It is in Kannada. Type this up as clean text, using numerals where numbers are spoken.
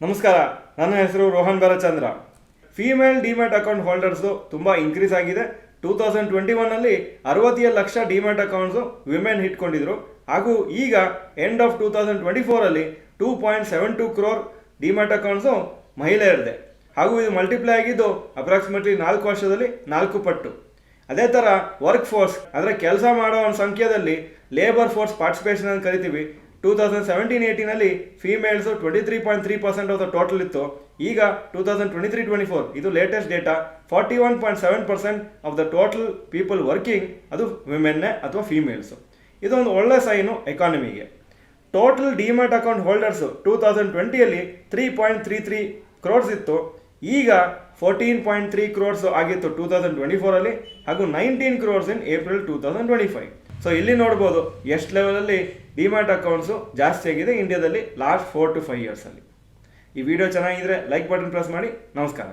ನಮಸ್ಕಾರ, ನನ್ನ ಹೆಸರು Rohan Balachandra. Female demat account holders ತುಂಬ ಇನ್ಕ್ರೀಸ್ ಆಗಿದೆ. 2021 60 ಲಕ್ಷ ಡಿಮ್ಯಾಟ್ ಅಕೌಂಟ್ಸು ವಿಮೆನ್ ಇಟ್ಕೊಂಡಿದ್ರು. ಹಾಗೂ ಈಗ end of 2024 2.72 crore demat accounts ಮಹಿಳೆಯರದೆ. ಹಾಗೂ ಇದು ಮಲ್ಟಿಪ್ಲೈ ಆಗಿದ್ದು ಅಪ್ರಾಕ್ಸಿಮೇಟ್ಲಿ 4 ವರ್ಷದಲ್ಲಿ 4 ಪಟ್ಟು. ಅದೇ ಥರ ವರ್ಕ್ ಫೋರ್ಸ್ ಅಂದರೆ ಕೆಲಸ ಮಾಡೋ ಒಂದು ಸಂಖ್ಯೆಯಲ್ಲಿ ಲೇಬರ್ ಫೋರ್ಸ್ ಪಾರ್ಟಿಸಿಪೇಷನ್ ಅಂತ ಕರಿತೀವಿ. 2017-18 ಫೀಮೇಲ್ಸು 23.3% ಆಫ್ ದ ಟೋಟಲ್ ಇತ್ತು. ಈಗ 2023-24 ಇದು latest data 41.7% of the total people working ಅದು ವಿಮೆನ್ನೇ ಅಥವಾ ಫೀಮೇಲ್ಸು. ಇದೊಂದು ಒಳ್ಳೆ ಸೈನು ಎಕಾನಮಿಗೆ. Total demat account holders 2020 3.33 crores ಇತ್ತು. ಈಗ 14.3 ಕ್ರೋರ್ಸ್ ಆಗಿತ್ತು 2024 ಹಾಗೂ 19 ಕ್ರೋರ್ಸ್ ಇನ್ ಏಪ್ರಿಲ್ 2025. ಸೊ ಇಲ್ಲಿ ನೋಡ್ಬೋದು ಎಷ್ಟು ಲೆವೆಲಲ್ಲಿ ಡಿಮ್ಯಾಟ್ ಅಕೌಂಟ್ಸು ಜಾಸ್ತಿ ಆಗಿದೆ ಇಂಡಿಯಾದಲ್ಲಿ ಲಾಸ್ಟ್ 4 to 5 ಇಯರ್ಸಲ್ಲಿ. ಈ ವಿಡಿಯೋ ಚೆನ್ನಾಗಿದ್ರೆ ಲೈಕ್ ಬಟನ್ ಪ್ರೆಸ್ ಮಾಡಿ. ನಮಸ್ಕಾರ.